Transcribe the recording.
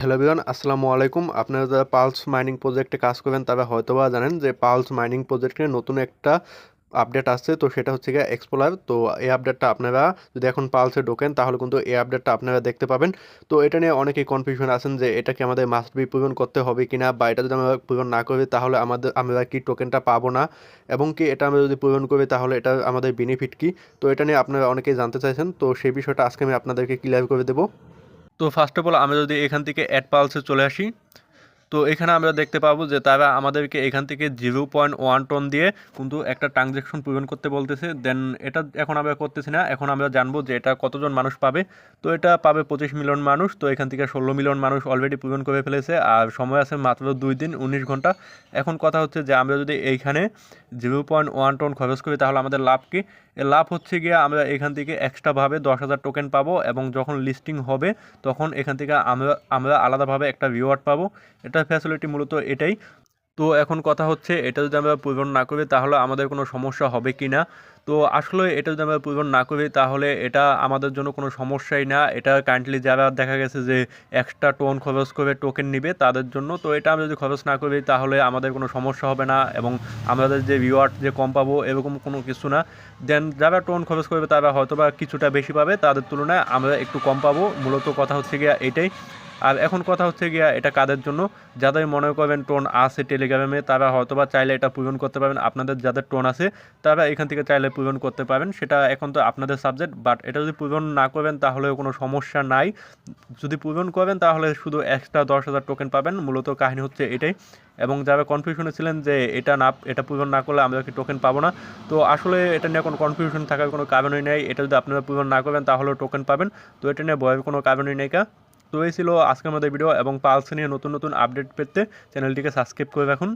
Hello everyone, আসসালামু আলাইকুম। আপনারা যারা পালস মাইনিং প্রজেক্টে কাজ করবেন তারা হয়তোবা জানেন যে পালস মাইনিং প্রজেক্টে নতুন একটা আপডেট আসছে। তো সেটা হচ্ছে গিয়ে এক্সপ্লোরার। তো এই আপডেটটা আপনারা যদি এখন পালসে ঢোকেন তাহলে কিন্তু এই আপডেটটা আপনারা দেখতে পাবেন। তো এটা নিয়ে অনেকেই কনফিউশন আছেন যে এটা কি আমাদের মাস্ট বি পূরণ করতে হবে কিনা, বা এটা যদি আমরা পূরণ না করি তাহলে আমরা কি টোকেনটা পাবো না, এবং কি এটা আমরা যদি পূরণ করি তাহলে এটা আমাদের বেনিফিট কি। তো এটা নিয়ে আপনারা অনেকেই জানতে চাইছেন, তো সেই বিষয়টা আজকে আমি আপনাদেরকে ক্লিয়ার করে দেবো। তো ফার্স্ট অফ অল আমরা যদি এখান থেকে অ্যাড পালসে চলে আসি, তো এখানে আমরা দেখতে পাবো যে তারা আমাদেরকে এখান থেকে 0.1 টন দিয়ে কিন্তু একটা ট্রানজ্যাকশন পূরণ করতে বলতেছে। দেন এটা এখন আমরা করতেছি না, এখন আমরা জানবো যে এটা কতজন মানুষ পাবে। তো এটা পাবে 25 মিলিয়ন মানুষ। তো এখান থেকে 16 মিলিয়ন মানুষ অলরেডি পূরণ করে ফেলেছে, আর সময় আছে মাত্র 2 দিন 19 ঘন্টা। এখন কথা হচ্ছে যে আমরা যদি এইখানে 0.1 টন খরচ করি তাহলে আমাদের লাভ কি? এর লাভ হচ্ছে গিয়ে আমরা এখান থেকে এক্সট্রাভাবে 10,000 টোকেন পাবো, এবং যখন লিস্টিং হবে তখন এখান থেকে আমরা আলাদাভাবে একটা রিওয়ার্ড পাবো। এটার ফ্যাসিলিটি মূলত এটাই। তো এখন কথা হচ্ছে এটা যদি আমরা পূরণ না করি তাহলে আমাদের কোনো সমস্যা হবে কি না। তো আসলে এটা যদি আমরা পূরণ না করি তাহলে এটা আমাদের জন্য কোনো সমস্যাই না। এটা কারেন্টলি যারা দেখা গেছে যে এক্সট্রা টোন খরচ করে টোকেন নিবে তাদের জন্য। তো এটা আমরা যদি খরচ না করি তাহলে আমাদের কোনো সমস্যা হবে না, এবং আমাদের যে রিওয়ার্ড যে কম পাবো এরকম কোনো কিছু না। দেন যারা টোন খরচ করবে তারা হয়তো বা কিছুটা বেশি পাবে, তাদের তুলনায় আমরা একটু কম পাবো। মূলত কথা হচ্ছে গিয়া এটাই। আর এখন কথা হচ্ছে গিয়া এটা কাদের জন্য? যাদের মনে করবেন টোন আছে টেলিগ্রামে তারা হয়তোবা চাইলে এটা পূরণ করতে পারবেন। আপনাদের যাদের টোন আছে তারা এখান থেকে চাইলে পূরণ করতে পারবেন, সেটা এখন তো আপনাদের সাবজেক্ট। বাট এটা যদি পূরণ না করবেন তাহলেও কোনো সমস্যা নাই। যদি পূরণ করেন তাহলে শুধু এক্সট্রা 10,000 টোকেন পাবেন। মূলত কাহিনী হচ্ছে এটাই। এবং যারা কনফিউশনে ছিলেন যে এটা পূরণ না করলে আমরা কি টোকেন পাবো না, তো আসলে এটা নিয়ে কোনো কনফিউশন থাকার কোনো কারণই নেই। এটা যদি আপনারা পূরণ না করবেন তাহলেও টোকেন পাবেন। তো এটা নিয়ে ভয়ের কোনো কারণই নেই। তো এই ছিল আজকে আমাদের ভিডিও, এবং পালস নিয়ে নতুন নতুন আপডেট পেতে চ্যানেলটিকে সাবস্ক্রাইব করে রাখুন।